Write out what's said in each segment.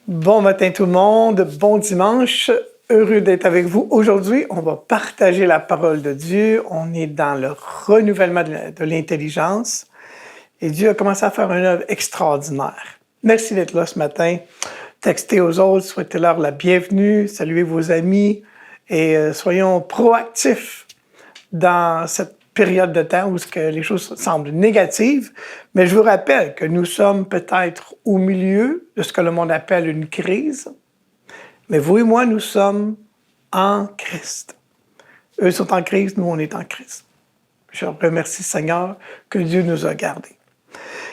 Bon matin tout le monde, bon dimanche, heureux d'être avec vous. Aujourd'hui, on va partager la parole de Dieu. On est dans le renouvellement de l'intelligence et Dieu a commencé à faire une œuvre extraordinaire. Merci d'être là ce matin. Textez aux autres, souhaitez-leur la bienvenue, saluez vos amis et soyons proactifs dans cette période de temps où les choses semblent négatives, mais je vous rappelle que nous sommes peut-être au milieu de ce que le monde appelle une crise, mais vous et moi, nous sommes en Christ. Eux sont en crise, nous, on est en Christ. Je remercie le Seigneur que Dieu nous a gardés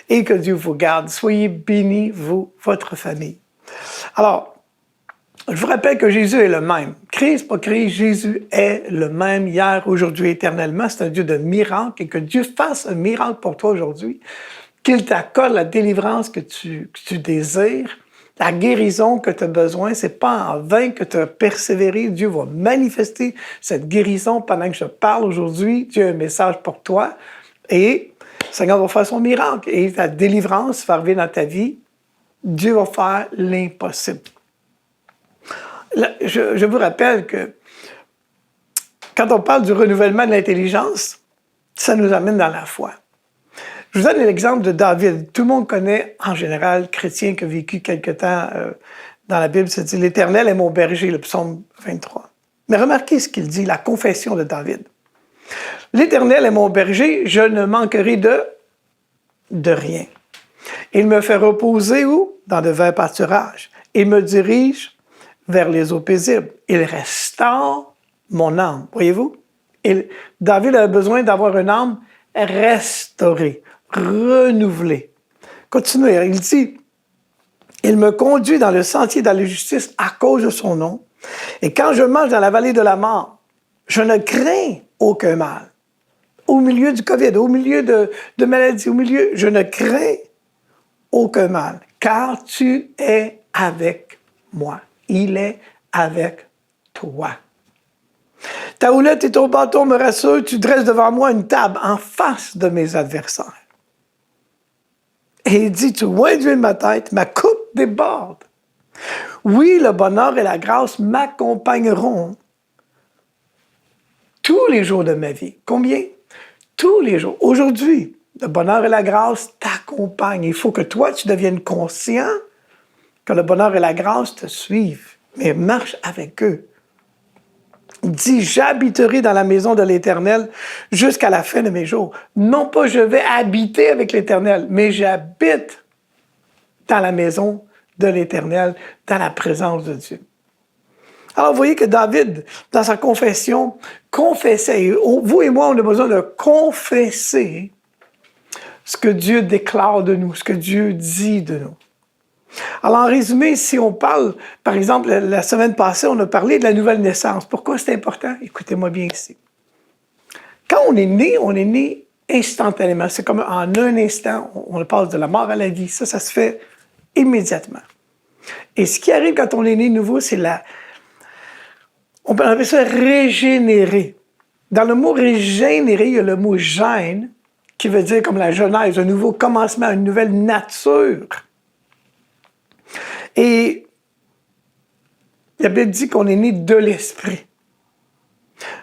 et que Dieu vous garde. Soyez bénis, vous, votre famille. Alors, je vous rappelle que Jésus est le même. Christ, pas Christ, Jésus est le même hier, aujourd'hui, éternellement. C'est un Dieu de miracle et que Dieu fasse un miracle pour toi aujourd'hui. Qu'il t'accorde la délivrance que tu désires, la guérison que tu as besoin. C'est pas en vain que tu as persévéré. Dieu va manifester cette guérison pendant que je parle aujourd'hui. Dieu a un message pour toi et le Seigneur va faire son miracle et ta délivrance va arriver dans ta vie. Dieu va faire l'impossible. Je vous rappelle que quand on parle du renouvellement de l'intelligence, ça nous amène dans la foi. Je vous donne l'exemple de David. Tout le monde connaît, en général, chrétien qui a vécu quelque temps dans la Bible, c'est dit « L'Éternel est mon berger », le psaume 23. Mais remarquez ce qu'il dit, la confession de David. « L'Éternel est mon berger, je ne manquerai de rien. Il me fait reposer où? Dans de verts pâturages. Il me dirige vers les eaux paisibles. Il restaure mon âme. » Voyez-vous? David a besoin d'avoir une âme restaurée, renouvelée. Continuez, il dit, « Il me conduit dans le sentier de la justice à cause de son nom. Et quand je marche dans la vallée de la mort, je ne crains aucun mal. » Au milieu du COVID, au milieu de maladies, au milieu, je ne crains aucun mal, car tu es avec moi. Il est avec toi. Ta houlette et ton bâton me rassurent, tu dresses devant moi une table en face de mes adversaires. Et il dit, tu oins d'huile ma tête, ma coupe déborde. Oui, le bonheur et la grâce m'accompagneront tous les jours de ma vie. Combien? Tous les jours. Aujourd'hui, le bonheur et la grâce t'accompagnent. Il faut que toi, tu deviennes conscient que le bonheur et la grâce te suivent, mais marche avec eux. Il dit, j'habiterai dans la maison de l'Éternel jusqu'à la fin de mes jours. Non pas je vais habiter avec l'Éternel, mais j'habite dans la maison de l'Éternel, dans la présence de Dieu. Alors, vous voyez que David, dans sa confession, confessait. Et vous et moi, on a besoin de confesser ce que Dieu déclare de nous, ce que Dieu dit de nous. Alors, en résumé, si on parle, par exemple, la semaine passée, on a parlé de la nouvelle naissance. Pourquoi c'est important? Écoutez-moi bien ici. Quand on est né instantanément. C'est comme en un instant, on passe de la mort à la vie. Ça se fait immédiatement. Et ce qui arrive quand on est né nouveau, c'est on peut appeler ça régénérer. Dans le mot régénérer, il y a le mot gène, qui veut dire comme la genèse, un nouveau commencement, une nouvelle nature. Et la Bible dit qu'on est né de l'Esprit.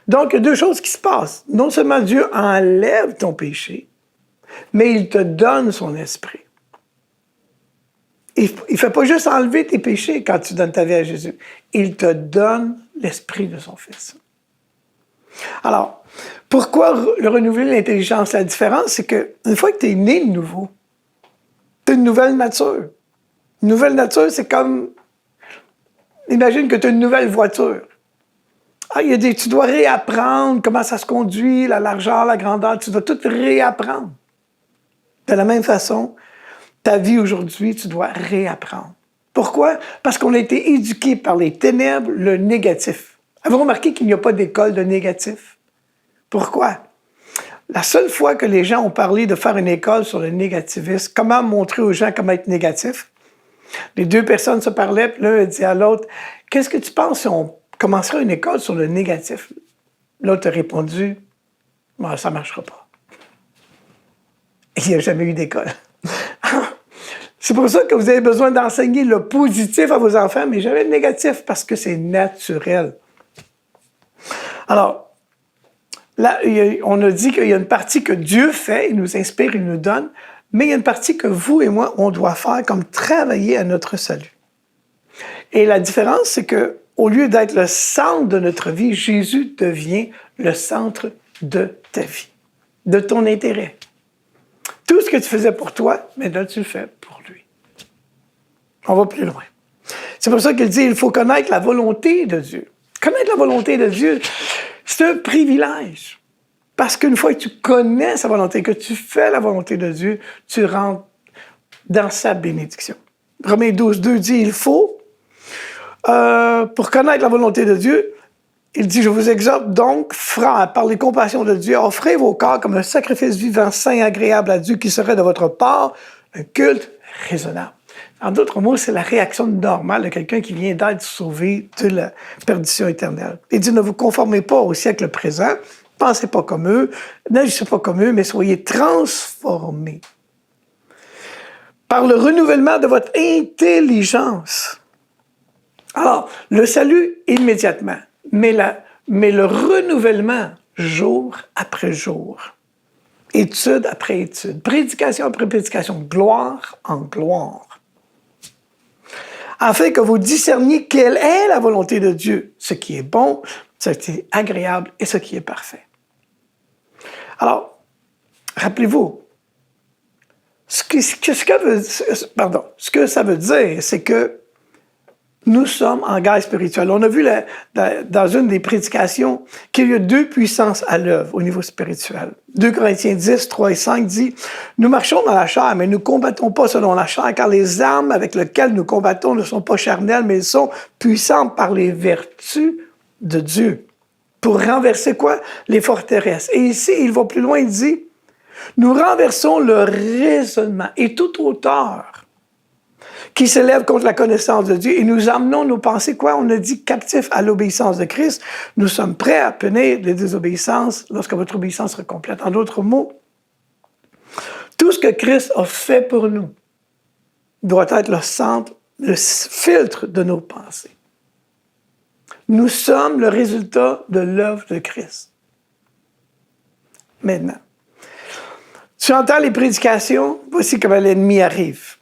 Donc, il y a deux choses qui se passent. Non seulement Dieu enlève ton péché, mais il te donne son Esprit. Il ne fait pas juste enlever tes péchés quand tu donnes ta vie à Jésus. Il te donne l'Esprit de son Fils. Alors, pourquoi le renouveler l'intelligence? La différence, c'est qu'une fois que tu es né de nouveau, tu as une nouvelle nature. Une nouvelle nature, c'est comme, imagine que tu as une nouvelle voiture. Tu dois réapprendre comment ça se conduit, la largeur, la grandeur, tu dois tout réapprendre. De la même façon, ta vie aujourd'hui, tu dois réapprendre. Pourquoi? Parce qu'on a été éduqués par les ténèbres, le négatif. Avez-vous remarqué qu'il n'y a pas d'école de négatif? Pourquoi? La seule fois que les gens ont parlé de faire une école sur le négativisme, comment montrer aux gens comment être négatif, les deux personnes se parlaient, puis l'un a dit à l'autre, « Qu'est-ce que tu penses si on commencerait une école sur le négatif? » L'autre a répondu, « Ça ne marchera pas. » Il n'y a jamais eu d'école. C'est pour ça que vous avez besoin d'enseigner le positif à vos enfants, mais jamais le négatif, parce que c'est naturel. Alors, là, on a dit qu'il y a une partie que Dieu fait, il nous inspire, il nous donne, mais il y a une partie que vous et moi, on doit faire comme travailler à notre salut. Et la différence, c'est que au lieu d'être le centre de notre vie, Jésus devient le centre de ta vie, de ton intérêt. Tout ce que tu faisais pour toi, maintenant tu le fais pour lui. On va plus loin. C'est pour ça qu'il dit, il faut connaître la volonté de Dieu. Connaître la volonté de Dieu, c'est un privilège. Parce qu'une fois que tu connais sa volonté, que tu fais la volonté de Dieu, tu rentres dans sa bénédiction. Romains 12:2 dit, il faut, pour connaître la volonté de Dieu, il dit, je vous exhorte donc, frères, par les compassions de Dieu, offrez vos corps comme un sacrifice vivant, saint, agréable à Dieu, qui serait de votre part un culte raisonnable. En d'autres mots, c'est la réaction normale de quelqu'un qui vient d'être sauvé de la perdition éternelle. Il dit, ne vous conformez pas au siècle présent, pensez pas comme eux, n'agissez pas comme eux, mais soyez transformés par le renouvellement de votre intelligence. Alors, le salut immédiatement, mais le renouvellement jour après jour, étude après étude, prédication après prédication, gloire en gloire, afin que vous discerniez quelle est la volonté de Dieu, ce qui est bon, ce qui est agréable et ce qui est parfait. Alors, rappelez-vous, ce que ça veut dire, c'est que nous sommes en guerre spirituelle. On a vu dans une des prédications qu'il y a deux puissances à l'œuvre au niveau spirituel. 2 Corinthiens 10, 3 et 5 dit « Nous marchons dans la chair, mais nous ne combattons pas selon la chair, car les armes avec lesquelles nous combattons ne sont pas charnelles, mais elles sont puissantes par les vertus de Dieu. » Pour renverser quoi? Les forteresses. Et ici, il va plus loin, il dit « Nous renversons le raisonnement et toute hauteur qui s'élève contre la connaissance de Dieu, et nous amenons nos pensées, quoi? On a dit captifs à l'obéissance de Christ. Nous sommes prêts à punir les désobéissances lorsque votre obéissance sera complète. En d'autres mots, tout ce que Christ a fait pour nous doit être le centre, le filtre de nos pensées. Nous sommes le résultat de l'œuvre de Christ. Maintenant, tu entends les prédications, voici comment l'ennemi arrive.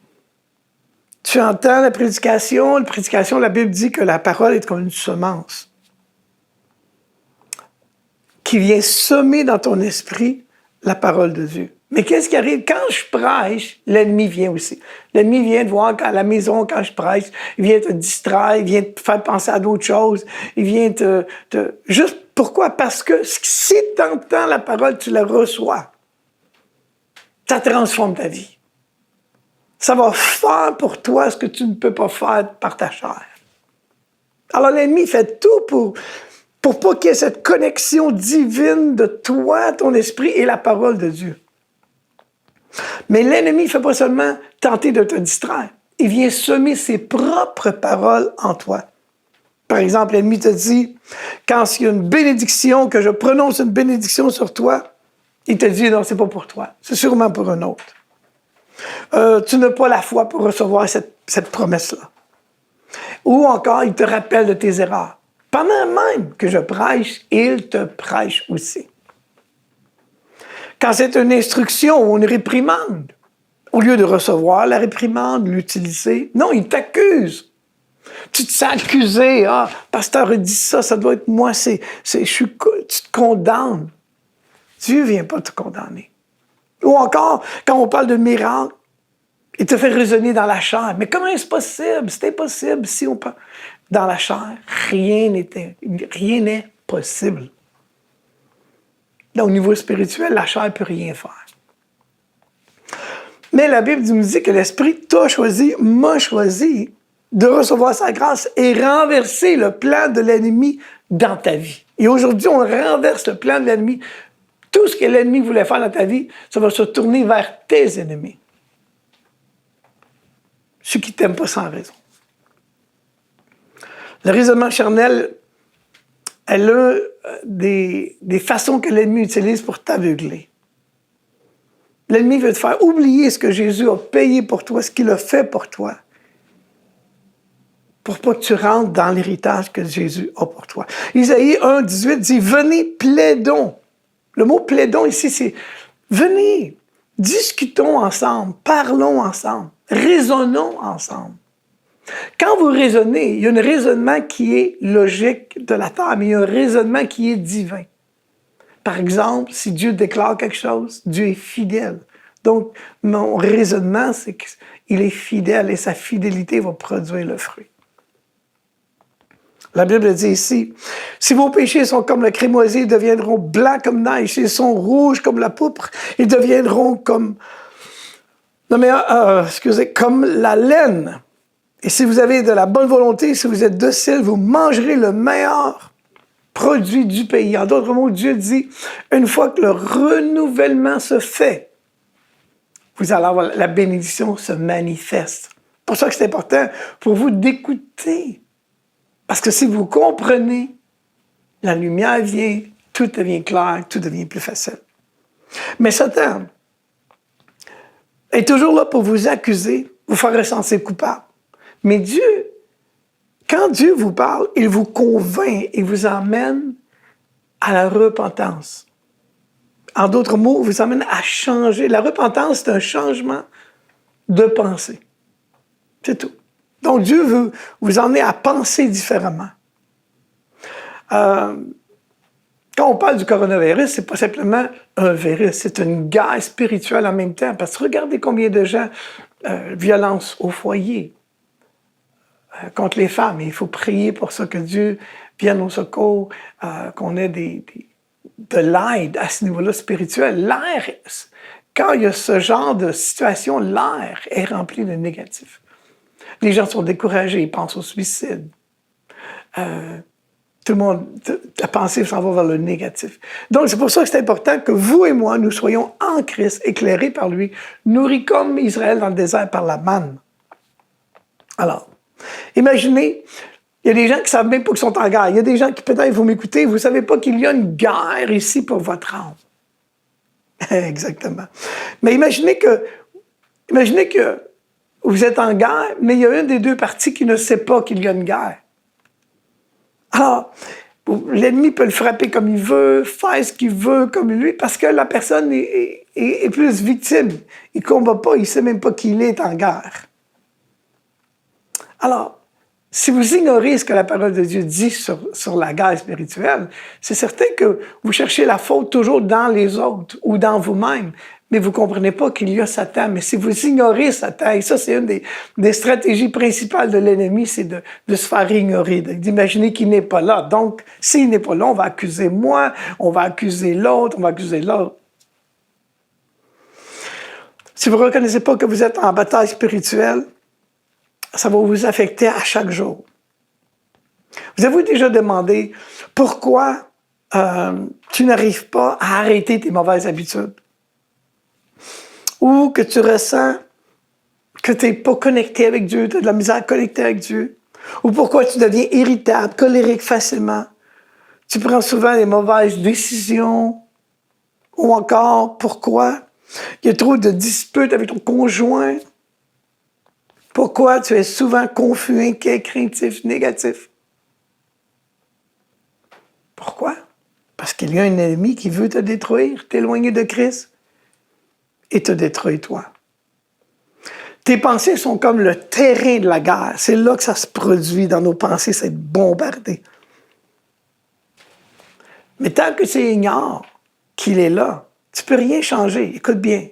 Tu entends la prédication, la Bible dit que la parole est comme une semence qui vient semer dans ton esprit la parole de Dieu. Mais qu'est-ce qui arrive? Quand je prêche, l'ennemi vient aussi. L'ennemi vient te voir à la maison quand je prêche, il vient te distraire, il vient te faire penser à d'autres choses, il vient Juste pourquoi? Parce que si tu entends la parole, tu la reçois. Ça transforme ta vie. Ça va faire pour toi ce que tu ne peux pas faire par ta chair. Alors l'ennemi fait tout pour pas qu'il y ait cette connexion divine de toi, ton esprit et la parole de Dieu. Mais l'ennemi ne fait pas seulement tenter de te distraire. Il vient semer ses propres paroles en toi. Par exemple, l'ennemi te dit, quand il y a une bénédiction, que je prononce une bénédiction sur toi, il te dit, non, c'est pas pour toi, c'est sûrement pour un autre. Tu n'as pas la foi pour recevoir cette promesse-là. Ou encore, il te rappelle de tes erreurs. Pendant même que je prêche, il te prêche aussi. Quand c'est une instruction ou une réprimande, au lieu de recevoir la réprimande, l'utiliser, non, il t'accuse. Tu te sens accusé. Ah, pasteur a dit ça, ça doit être moi, tu te condamnes. Dieu ne vient pas te condamner. Ou encore, quand on parle de miracle, il te fait raisonner dans la chair. Mais comment est-ce possible? C'est impossible si on parle dans la chair. Rien n'est possible. Là, au niveau spirituel, la chair ne peut rien faire. Mais la Bible nous dit que l'Esprit t'a choisi, m'a choisi de recevoir sa grâce et renverser le plan de l'ennemi dans ta vie. Et aujourd'hui, on renverse le plan de l'ennemi. Tout ce que l'ennemi voulait faire dans ta vie, ça va se tourner vers tes ennemis. Ceux qui ne t'aiment pas sans raison. Le raisonnement charnel, elle a des façons que l'ennemi utilise pour t'aveugler. L'ennemi veut te faire oublier ce que Jésus a payé pour toi, ce qu'il a fait pour toi, pour pas que tu rentres dans l'héritage que Jésus a pour toi. Isaïe 1, 18 dit « Venez, plaidons ». Le mot « plaidons » ici, c'est « Venez, discutons ensemble, parlons ensemble, raisonnons ensemble ». Quand vous raisonnez, il y a un raisonnement qui est logique de la terre, mais il y a un raisonnement qui est divin. Par exemple, si Dieu déclare quelque chose, Dieu est fidèle. Donc, mon raisonnement, c'est qu'il est fidèle et sa fidélité va produire le fruit. La Bible dit ici, « Si vos péchés sont comme le crémoisi, ils deviendront blancs comme neige. S'ils sont rouges comme la pourpre, ils deviendront comme, comme la laine. Et si vous avez de la bonne volonté, si vous êtes docile, vous mangerez le meilleur produit du pays. » En d'autres mots, Dieu dit, une fois que le renouvellement se fait, vous allez avoir la bénédiction se manifeste. C'est pour ça que c'est important pour vous d'écouter. Parce que si vous comprenez, la lumière vient, tout devient clair, tout devient plus facile. Mais Satan est toujours là pour vous accuser, vous faire ressentir coupable. Mais Dieu, quand Dieu vous parle, il vous convainc et vous emmène à la repentance. En d'autres mots, vous emmène à changer. La repentance, c'est un changement de pensée. C'est tout. Donc, Dieu veut vous emmener à penser différemment. Quand on parle du coronavirus, c'est pas simplement un virus, c'est une guerre spirituelle en même temps. Parce que regardez combien de gens, violence au foyer, contre les femmes. Et il faut prier pour ça, que Dieu vienne au secours, qu'on ait de l'aide à ce niveau-là spirituel. L'air, quand il y a ce genre de situation, l'air est rempli de négatif. Les gens sont découragés, ils pensent au suicide. Tout le monde, la pensée s'en va vers le négatif. Donc, c'est pour ça que c'est important que vous et moi, nous soyons en Christ, éclairés par lui, nourris comme Israël dans le désert par la manne. Alors, imaginez, il y a des gens qui ne savent même pas qu'ils sont en guerre. Il y a des gens qui, peut-être, vous m'écoutez, vous ne savez pas qu'il y a une guerre ici pour votre âme. Exactement. Mais imaginez que vous êtes en guerre, mais il y a une des deux parties qui ne sait pas qu'il y a une guerre. Alors, l'ennemi peut le frapper comme il veut, faire ce qu'il veut comme lui, parce que la personne est plus victime. Il ne combat pas, il ne sait même pas qu'il est en guerre. Alors, si vous ignorez ce que la parole de Dieu dit sur la guerre spirituelle, c'est certain que vous cherchez la faute toujours dans les autres ou dans vous-même, mais vous ne comprenez pas qu'il y a Satan. Mais si vous ignorez Satan, et ça c'est une des stratégies principales de l'ennemi, c'est de se faire ignorer, d'imaginer qu'il n'est pas là. Donc, s'il n'est pas là, on va accuser moi, on va accuser l'autre, on va accuser l'autre. Si vous ne reconnaissez pas que vous êtes en bataille spirituelle, ça va vous affecter à chaque jour. Vous avez déjà demandé pourquoi tu n'arrives pas à arrêter tes mauvaises habitudes? Ou que tu ressens que tu n'es pas connecté avec Dieu, tu as de la misère à connecter avec Dieu? Ou pourquoi tu deviens irritable, colérique facilement? Tu prends souvent les mauvaises décisions? Ou encore, pourquoi il y a trop de disputes avec ton conjoint? Pourquoi tu es souvent confus, inquiet, craintif, négatif? Pourquoi? Parce qu'il y a un ennemi qui veut te détruire, t'éloigner de Christ et te détruire toi. Tes pensées sont comme le terrain de la guerre. C'est là que ça se produit dans nos pensées, c'est être bombardé. Mais tant que tu ignores qu'il est là, tu ne peux rien changer. Écoute bien,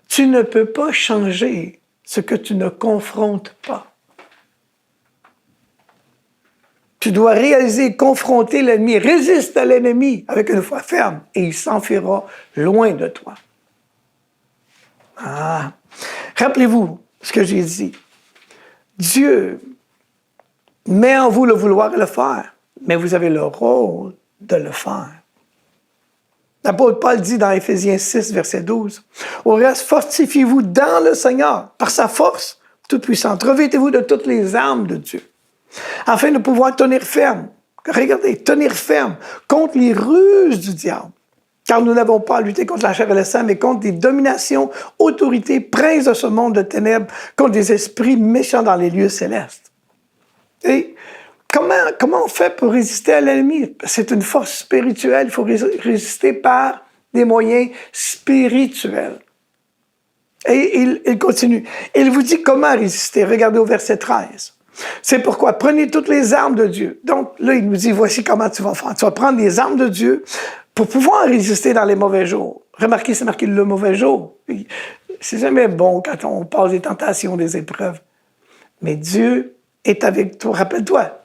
tu ne peux pas changer ce que tu ne confrontes pas. Tu dois réaliser, confronter l'ennemi, résiste à l'ennemi avec une foi ferme et il s'enfuira loin de toi. Ah! Rappelez-vous ce que j'ai dit. Dieu met en vous le vouloir et le faire, mais vous avez le rôle de le faire. L'apôtre Paul dit dans Éphésiens 6, verset 12, « Au reste, fortifiez-vous dans le Seigneur, par sa force toute puissante. Revêtez-vous de toutes les armes de Dieu, afin de pouvoir tenir ferme. » Regardez, tenir ferme contre les ruses du diable. Car nous n'avons pas à lutter contre la chair et le sang, mais contre des dominations, autorités, princes de ce monde de ténèbres, contre des esprits méchants dans les lieux célestes. Et comment on fait pour résister à l'ennemi? C'est une force spirituelle. Il faut résister par des moyens spirituels. Et il continue. Il vous dit comment résister. Regardez au verset 13. C'est pourquoi prenez toutes les armes de Dieu. Donc là, il nous dit, voici comment tu vas faire. Tu vas prendre les armes de Dieu pour pouvoir résister dans les mauvais jours. Remarquez, c'est marqué le mauvais jour. C'est jamais bon quand on passe des tentations, des épreuves. Mais Dieu est avec toi. Rappelle-toi,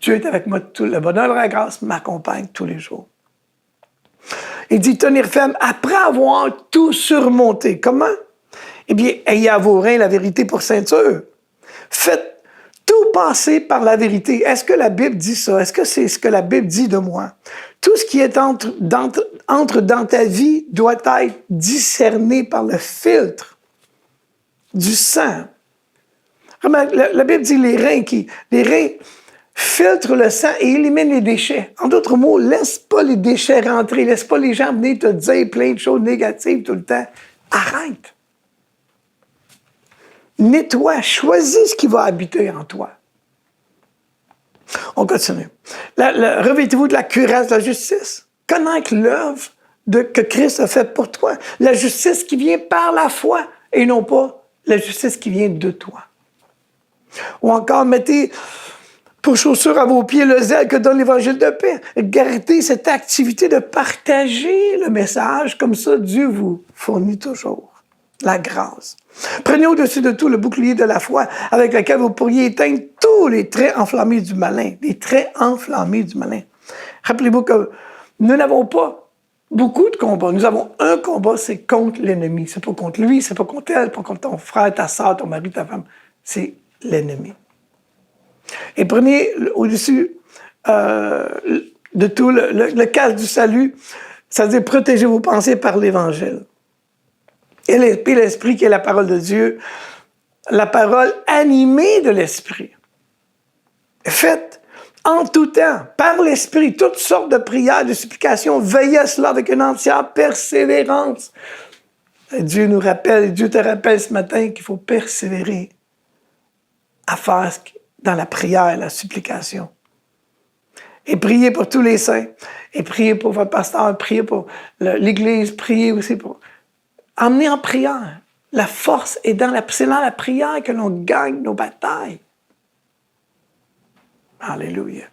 Dieu est avec moi. Tout le bonheur et la grâce m'accompagnent tous les jours. Il dit tenir ferme après avoir tout surmonté. Comment? Eh bien, ayez à vos reins la vérité pour ceinture. Faites tout passer par la vérité. Est-ce que la Bible dit ça? Est-ce que c'est ce que la Bible dit de moi? Tout ce qui est entre dans ta vie doit être discerné par le filtre du sang. La Bible dit les reins filtrent le sang et éliminent les déchets. En d'autres mots, laisse pas les déchets rentrer. Laisse pas les gens venir te dire plein de choses négatives tout le temps. Arrête. Nettoie, choisis ce qui va habiter en toi. On continue. Revêtez-vous de la cuirasse de la justice. Connaître l'œuvre que Christ a faite pour toi. La justice qui vient par la foi et non pas la justice qui vient de toi. Ou encore, mettez pour chaussure à vos pieds le zèle que donne l'Évangile de paix. Gardez cette activité de partager le message. Comme ça, Dieu vous fournit toujours la grâce. Prenez au-dessus de tout le bouclier de la foi avec lequel vous pourriez éteindre tous les traits enflammés du malin. Les traits enflammés du malin. Rappelez-vous que nous n'avons pas beaucoup de combats. Nous avons un combat, c'est contre l'ennemi. C'est pas contre lui, c'est pas contre elle, pas contre ton frère, ta soeur, ton mari, ta femme. C'est l'ennemi. Et prenez au-dessus de tout le casque du salut, c'est-à-dire protéger vos pensées par l'Évangile. Et l'Esprit qui est la parole de Dieu, la parole animée de l'Esprit. Faites en tout temps, par l'Esprit, toutes sortes de prières, de supplications, veillez à cela avec une entière persévérance. Et Dieu nous rappelle, Dieu te rappelle ce matin qu'il faut persévérer à faire dans la prière, la supplication. Et priez pour tous les saints, et priez pour votre pasteur, priez pour l'Église, priez aussi pour... Emmenez en prière. La force est c'est dans la prière que l'on gagne nos batailles. Alléluia.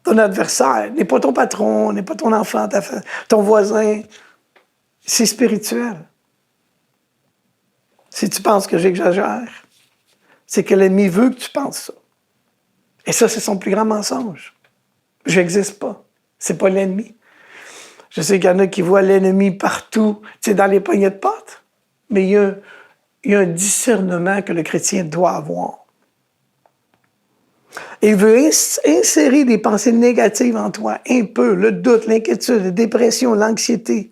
Ton adversaire n'est pas ton patron, n'est pas ton enfant, ton voisin. C'est spirituel. Si tu penses que j'exagère, c'est que l'ennemi veut que tu penses ça. Et ça, c'est son plus grand mensonge. Je n'existe pas. C'est pas l'ennemi. Je sais qu'il y en a qui voient l'ennemi partout, tu sais, dans les poignées de porte. Mais il y a un discernement que le chrétien doit avoir. Il veut insérer des pensées négatives en toi, un peu, le doute, l'inquiétude, la dépression, l'anxiété.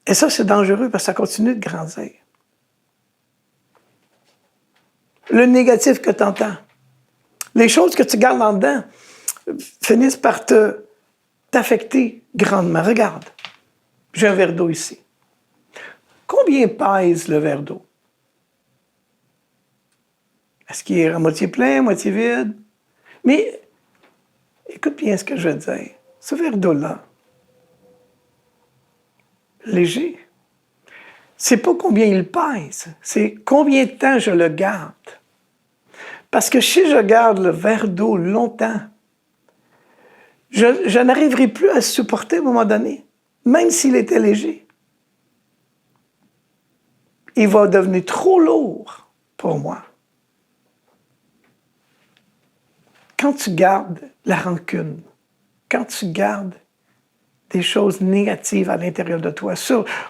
Et ça, c'est dangereux parce que ça continue de grandir. Le négatif que tu entends, les choses que tu gardes en dedans finissent par t'affecter grandement. Regarde, j'ai un verre d'eau ici. Combien pèse le verre d'eau? Est-ce qu'il est à moitié plein, à moitié vide? Mais écoute bien ce que je veux dire. Ce verre d'eau-là, léger, c'est pas combien il pèse, c'est combien de temps je le garde. Parce que si je garde le verre d'eau longtemps, je n'arriverai plus à le supporter à un moment donné, même s'il était léger. Il va devenir trop lourd pour moi. Quand tu gardes la rancune, quand tu gardes des choses négatives à l'intérieur de toi,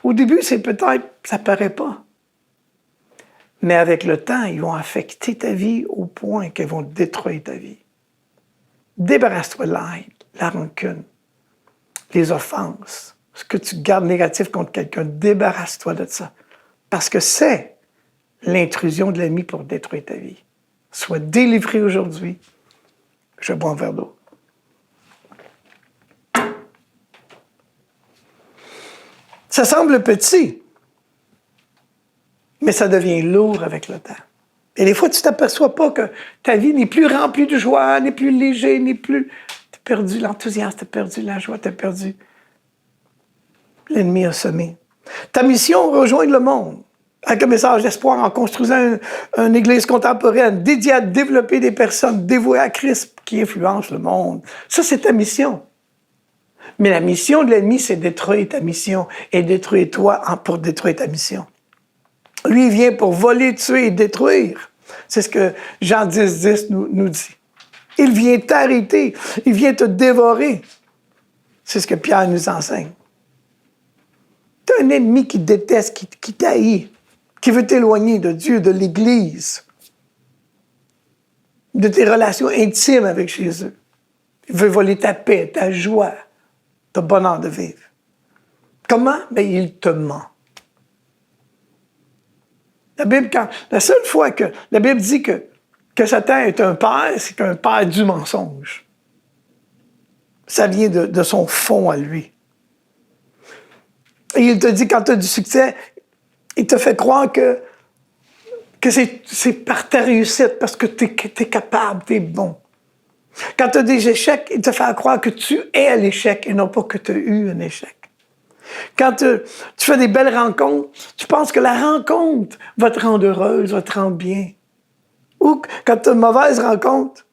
au début, c'est peut-être, ça ne paraît pas. Mais avec le temps, ils vont affecter ta vie au point qu'ils vont détruire ta vie. Débarrasse-toi de la rancune, les offenses, ce que tu gardes négatif contre quelqu'un, débarrasse-toi de ça. Parce que c'est l'intrusion de l'ennemi pour détruire ta vie. Sois délivré aujourd'hui. Je bois un verre d'eau. Ça semble petit, mais ça devient lourd avec le temps. Et des fois, tu ne t'aperçois pas que ta vie n'est plus remplie de joie, n'est plus léger, n'est plus... Tu as perdu l'enthousiasme, tu as perdu la joie, tu as perdu... L'ennemi a semé. Ta mission, rejoindre le monde avec un message d'espoir en construisant une église contemporaine dédiée à développer des personnes dévouées à Christ qui influencent le monde. Ça, c'est ta mission. Mais la mission de l'ennemi, c'est détruire ta mission et détruire toi pour détruire ta mission. Lui, il vient pour voler, tuer et détruire. C'est ce que Jean 10 nous dit. Il vient t'arrêter, il vient te dévorer. C'est ce que Pierre nous enseigne. Tu as un ennemi qui déteste, qui t'haït, qui veut t'éloigner de Dieu, de l'Église, de tes relations intimes avec Jésus. Il veut voler ta paix, ta joie, ton bonheur de vivre. Comment? Bien, il te ment. La Bible, la seule fois que la Bible dit que Satan est un père, c'est qu'un père du mensonge. Ça vient de son fond à lui. Et il te dit, quand tu as du succès, il te fait croire que c'est par ta réussite, parce que tu es capable, tu es bon. Quand tu as des échecs, il te fait croire que tu es à l'échec et non pas que tu as eu un échec. Quand tu fais des belles rencontres, tu penses que la rencontre va te rendre heureuse, va te rendre bien. Ou quand tu as une mauvaise rencontre,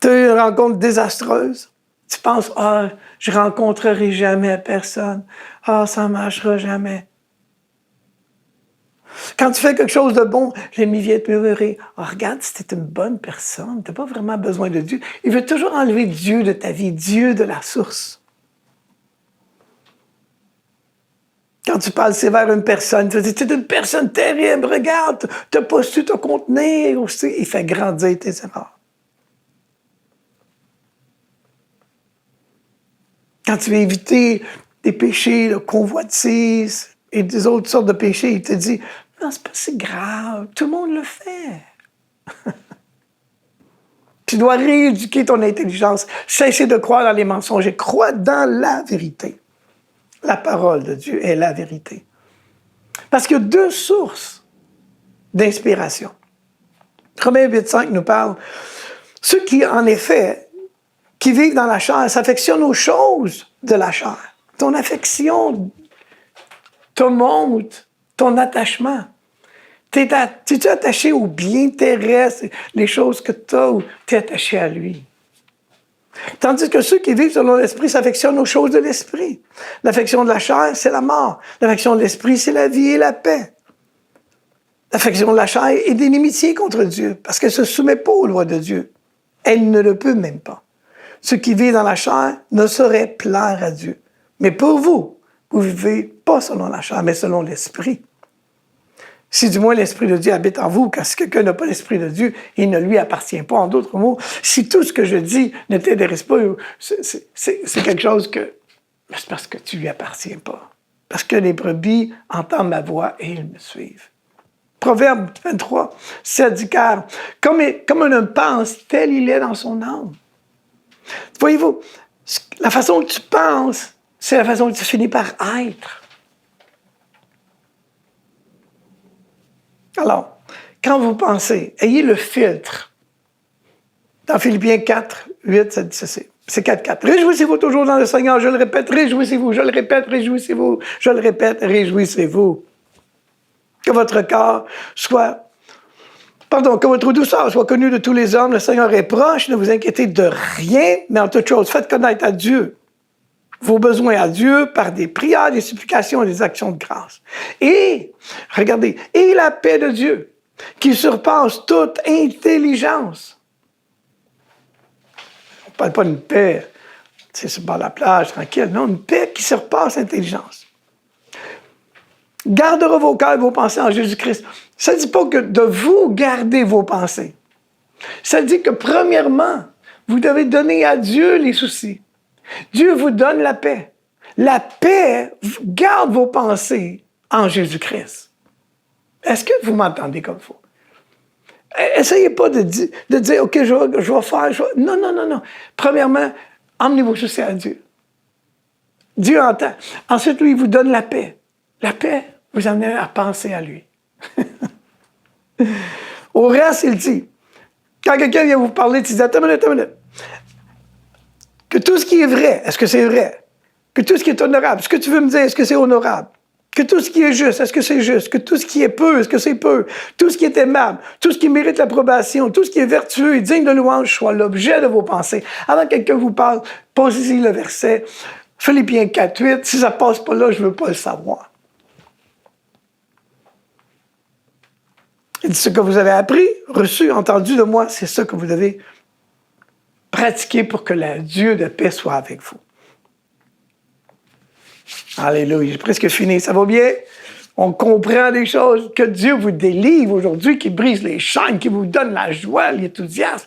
tu as eu une rencontre désastreuse, tu penses « Ah, je ne rencontrerai jamais personne. Ah, ça ne marchera jamais. » Quand tu fais quelque chose de bon, l'ennemi vient te murmurer « Ah, regarde, c'était une bonne personne, tu n'as pas vraiment besoin de Dieu. » Il veut toujours enlever Dieu de ta vie, Dieu de la source. Quand tu parles sévère à une personne, tu dis, tu es une personne terrible, regarde, tu n'as pas su te contenir aussi. Il fait grandir tes erreurs. Quand tu veux éviter des péchés, de convoitise et des autres sortes de péchés, il te dit, non, c'est pas si grave, tout le monde le fait. Tu dois rééduquer ton intelligence, cesser de croire dans les mensonges et croire dans la vérité. La parole de Dieu est la vérité. Parce qu'il y a deux sources d'inspiration. Romains 8,5 nous parle. Ceux qui, en effet, qui vivent dans la chair, s'affectionnent aux choses de la chair. Ton affection te montre ton attachement. T'es-tu attaché aux biens terrestres, les choses que tu as, ou tu es attaché à lui? Tandis que ceux qui vivent selon l'esprit s'affectionnent aux choses de l'esprit. L'affection de la chair, c'est la mort. L'affection de l'esprit, c'est la vie et la paix. L'affection de la chair est d'inimitié contre Dieu, parce qu'elle ne se soumet pas aux lois de Dieu. Elle ne le peut même pas. Ceux qui vivent dans la chair ne sauraient plaire à Dieu. Mais pour vous, vous vivez pas selon la chair, mais selon l'esprit. Si du moins l'Esprit de Dieu habite en vous, car si quelqu'un n'a pas l'Esprit de Dieu, il ne lui appartient pas. En d'autres mots, si tout ce que je dis ne t'intéresse pas, c'est quelque chose que... C'est parce que tu lui appartiens pas. Parce que les brebis entendent ma voix et ils me suivent. Proverbe 23, 7 dit, car comme un homme pense, tel il est dans son âme. Voyez-vous, la façon que tu penses, c'est la façon que tu finis par être. Alors, quand vous pensez, ayez le filtre. Dans Philippiens 4, 8, ça dit ceci. C'est 4, 4. Réjouissez-vous toujours dans le Seigneur, je le répète, réjouissez-vous, je le répète, réjouissez-vous, je le répète, réjouissez-vous. Que votre corps soit... que votre douceur soit connue de tous les hommes, le Seigneur est proche, ne vous inquiétez de rien, mais en toute chose, faites connaître à Dieu vos besoins à Dieu par des prières, des supplications et des actions de grâce. Et, regardez, et la paix de Dieu, qui surpasse toute intelligence. On ne parle pas d'une paix, c'est sur la plage, tranquille, non, une paix qui surpasse l'intelligence. Gardera vos cœurs et vos pensées en Jésus-Christ. Ça ne dit pas que de vous garder vos pensées. Ça dit que, premièrement, vous devez donner à Dieu les soucis. Dieu vous donne la paix. La paix garde vos pensées en Jésus-Christ. Est-ce que vous m'entendez comme il faut? Essayez pas de dire, OK, je vais faire... Non. Premièrement, emmenez vos soucis à Dieu. Dieu entend. Ensuite, lui, il vous donne la paix. La paix vous amène à penser à lui. Au reste, il dit, quand quelqu'un vient vous parler, tu dis, attends une minute. Que tout ce qui est vrai, est-ce que c'est vrai? Que tout ce qui est honorable, ce que tu veux me dire, est-ce que c'est honorable? Que tout ce qui est juste, est-ce que c'est juste? Que tout ce qui est peu, est-ce que c'est peu? Tout ce qui est aimable, tout ce qui mérite l'approbation, tout ce qui est vertueux et digne de louange soit l'objet de vos pensées. Avant que quelqu'un vous parle, posez-y le verset. Philippiens 4:8, si ça ne passe pas là, je ne veux pas le savoir. Il dit, ce que vous avez appris, reçu, entendu de moi, c'est ça que vous devez pratiquer pour que le Dieu de paix soit avec vous. Alléluia, j'ai presque fini, ça va bien? On comprend des choses, que Dieu vous délivre aujourd'hui, qui brise les chaînes, qui vous donne la joie, l'enthousiasme,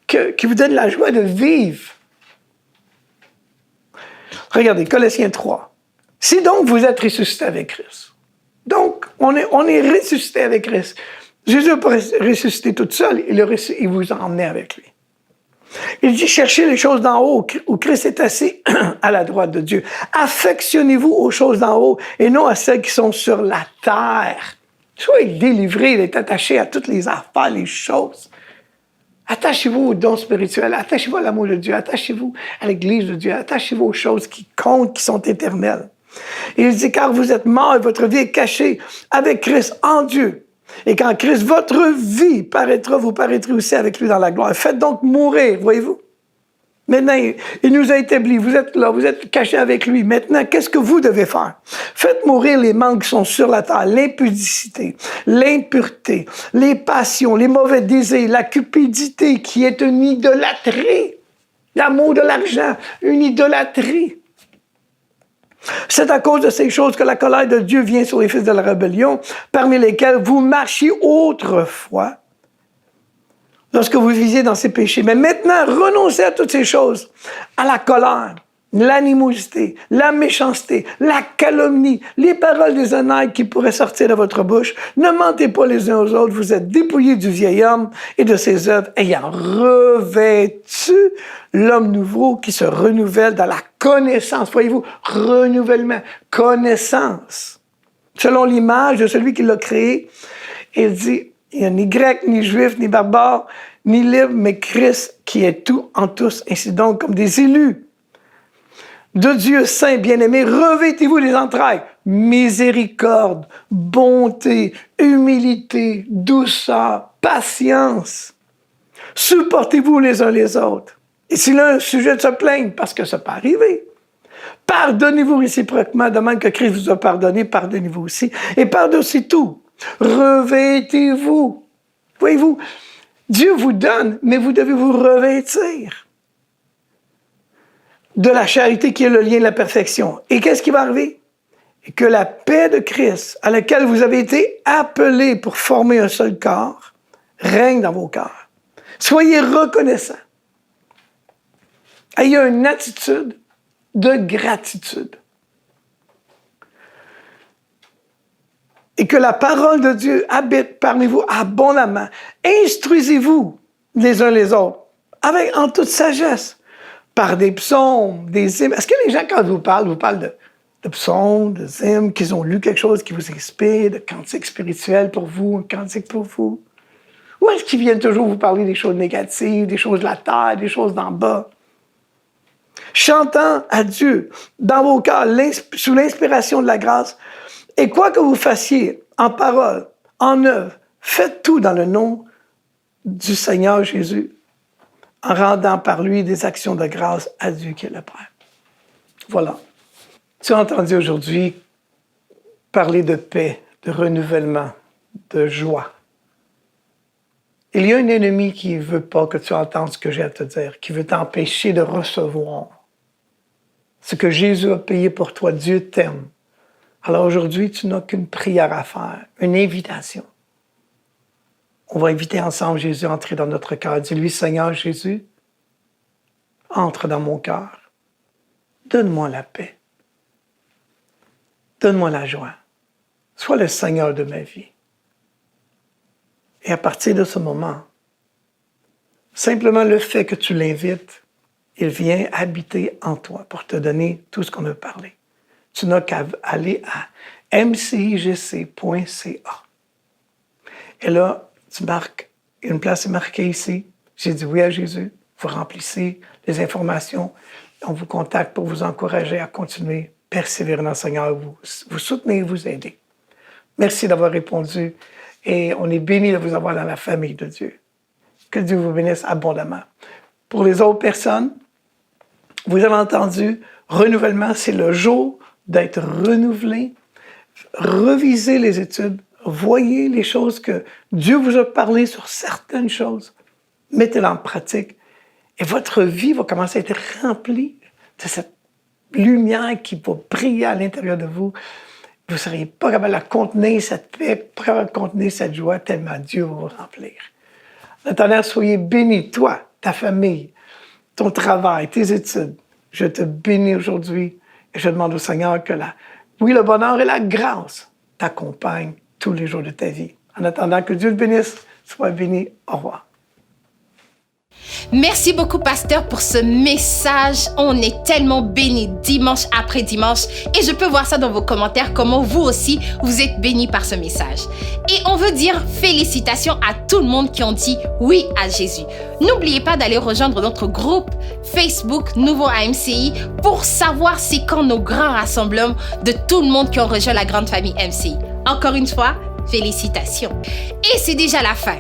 qui vous donne la joie de vivre. Regardez, Colossiens 3. Si donc vous êtes ressuscité avec Christ, donc on est ressuscité avec Christ. Jésus n'a pas ressuscité tout seul, il vous a emmené avec lui. Il dit, cherchez les choses d'en haut, où Christ est assis à la droite de Dieu. Affectionnez-vous aux choses d'en haut et non à celles qui sont sur la terre. Soyez délivrés d'être attachés à toutes les affaires, les choses. Attachez-vous aux dons spirituels, attachez-vous à l'amour de Dieu, attachez-vous à l'Église de Dieu, attachez-vous aux choses qui comptent, qui sont éternelles. Et il dit, car vous êtes morts et votre vie est cachée avec Christ en Dieu. Et quand Christ, votre vie paraîtra, vous paraîtrez aussi avec lui dans la gloire. Faites donc mourir, voyez-vous. Maintenant, il nous a établis, vous êtes là, vous êtes cachés avec lui. Maintenant, qu'est-ce que vous devez faire? Faites mourir les manques qui sont sur la terre, l'impudicité, l'impureté, les passions, les mauvais désirs, la cupidité qui est une idolâtrie. L'amour de l'argent, une idolâtrie. C'est à cause de ces choses que la colère de Dieu vient sur les fils de la rébellion, parmi lesquels vous marchiez autrefois, lorsque vous visiez dans ces péchés. Mais maintenant, renoncez à toutes ces choses, à la colère, l'animosité, la méchanceté, la calomnie, les paroles déshonnêtes qui pourraient sortir de votre bouche. Ne mentez pas les uns aux autres, vous êtes dépouillés du vieil homme et de ses œuvres, ayant revêtu l'homme nouveau qui se renouvelle dans la connaissance. Voyez-vous, renouvellement, connaissance. Selon l'image de celui qui l'a créé, il dit, il n'y a ni grec, ni juif, ni barbare, ni libre, mais Christ qui est tout en tous. Ainsi donc, comme des élus de Dieu saint, bien-aimés, revêtez-vous les entrailles, miséricorde, bonté, humilité, douceur, patience. Supportez-vous les uns les autres. Et s'il a un sujet de se plaindre, parce que ça peut arriver, pardonnez-vous réciproquement, de même que Christ vous a pardonné, pardonnez-vous aussi. Et par-dessus tout, revêtez-vous. Voyez-vous, Dieu vous donne, mais vous devez vous revêtir de la charité qui est le lien de la perfection. Et qu'est-ce qui va arriver? Et que la paix de Christ, à laquelle vous avez été appelés pour former un seul corps, règne dans vos cœurs. Soyez reconnaissants. Ayez une attitude de gratitude. Et que la parole de Dieu habite parmi vous abondamment. Instruisez-vous les uns les autres, en toute sagesse, par des psaumes, des hymnes. Est-ce que les gens, quand vous parlent de psaumes, de hymnes, qu'ils ont lu quelque chose qui vous inspire, de cantiques spirituels pour vous, un cantique pour vous? Ou est-ce qu'ils viennent toujours vous parler des choses négatives, des choses de la terre, des choses d'en bas? Chantant à Dieu dans vos cœurs, sous l'inspiration de la grâce, et quoi que vous fassiez, en parole, en œuvre, faites tout dans le nom du Seigneur Jésus, en rendant par lui des actions de grâce à Dieu qui est le Père. Voilà. Tu as entendu aujourd'hui parler de paix, de renouvellement, de joie. Il y a un ennemi qui ne veut pas que tu entendes ce que j'ai à te dire, qui veut t'empêcher de recevoir ce que Jésus a payé pour toi. Dieu t'aime. Alors aujourd'hui, tu n'as qu'une prière à faire, une invitation. On va inviter ensemble Jésus à entrer dans notre cœur. Dis-lui, Seigneur Jésus, entre dans mon cœur. Donne-moi la paix. Donne-moi la joie. Sois le Seigneur de ma vie. Et à partir de ce moment, simplement le fait que tu l'invites il vient habiter en toi pour te donner tout ce qu'on a parlé. Tu n'as qu'à aller à mcijc.ca. Et là, tu marques, une place est marquée ici. J'ai dit oui à Jésus. Vous remplissez les informations. On vous contacte pour vous encourager à continuer, persévérer dans le Seigneur, vous soutenir, vous aider. Merci d'avoir répondu et on est béni de vous avoir dans la famille de Dieu. Que Dieu vous bénisse abondamment. Pour les autres personnes, vous avez entendu, renouvellement, c'est le jour d'être renouvelé. Revisez les études, voyez les choses que Dieu vous a parlé sur certaines choses. Mettez-les en pratique et votre vie va commencer à être remplie de cette lumière qui va briller à l'intérieur de vous. Vous ne seriez pas capable de la contenir, cette paix, pas capable de contenir cette joie, tellement Dieu va vous remplir. En attendant, soyez bénis, toi, ta famille, ton travail, tes études. Je te bénis aujourd'hui et je demande au Seigneur que le bonheur et la grâce t'accompagnent tous les jours de ta vie. En attendant que Dieu te bénisse, sois béni. Au revoir. Merci beaucoup, pasteur, pour ce message. On est tellement bénis dimanche après dimanche et je peux voir ça dans vos commentaires, comment vous aussi, vous êtes bénis par ce message. Et on veut dire félicitations à tout le monde qui ont dit oui à Jésus. N'oubliez pas d'aller rejoindre notre groupe Facebook Nouveau AMCI pour savoir c'est quand nos grands rassemblements de tout le monde qui ont rejoint la grande famille MCI. Encore une fois, félicitations. Et c'est déjà la fin.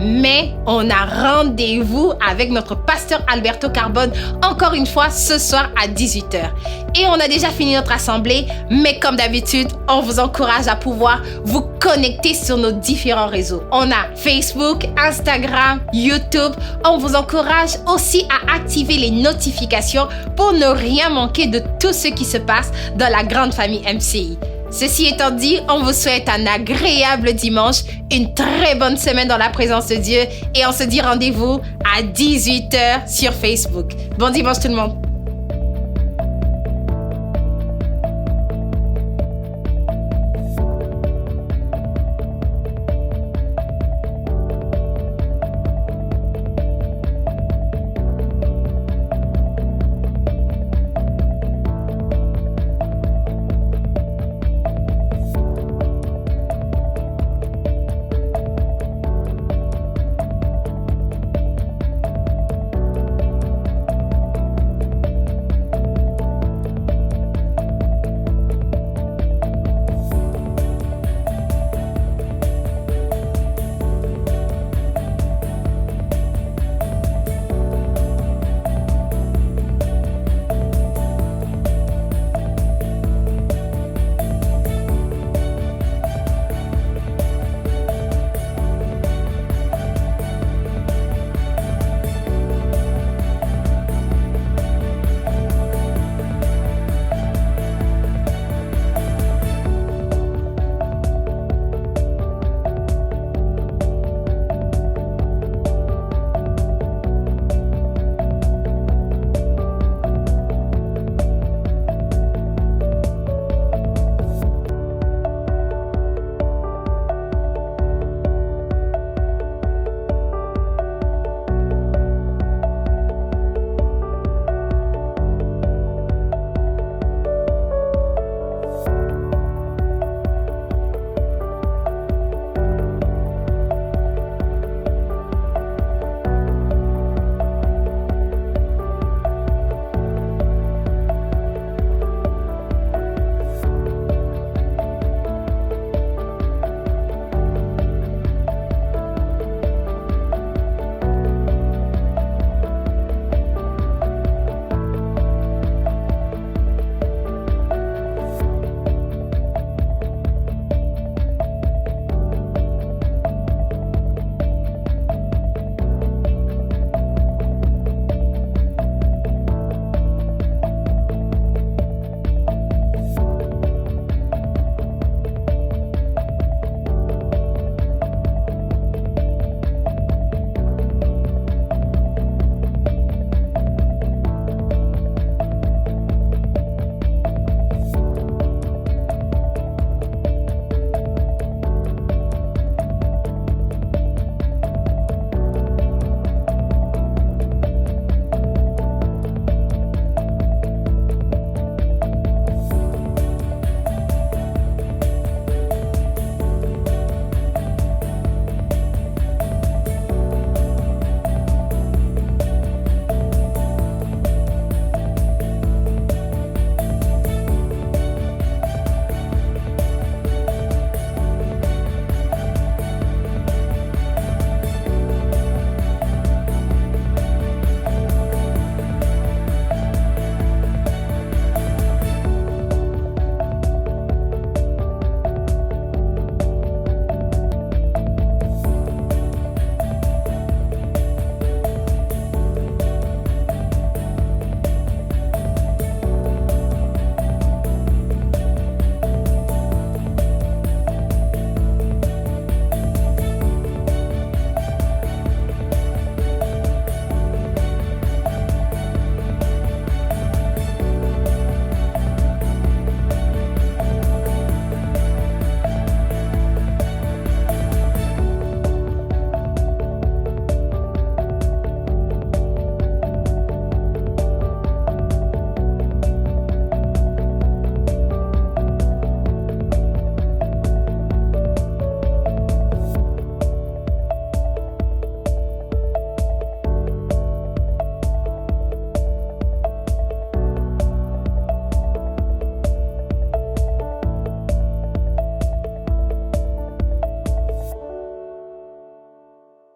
Mais on a rendez-vous avec notre pasteur Alberto Carbone encore une fois ce soir à 18h. Et on a déjà fini notre assemblée, mais comme d'habitude, on vous encourage à pouvoir vous connecter sur nos différents réseaux. On a Facebook, Instagram, YouTube. On vous encourage aussi à activer les notifications pour ne rien manquer de tout ce qui se passe dans la grande famille MCI. Ceci étant dit, on vous souhaite un agréable dimanche, une très bonne semaine dans la présence de Dieu et on se dit rendez-vous à 18h sur Facebook. Bon dimanche tout le monde!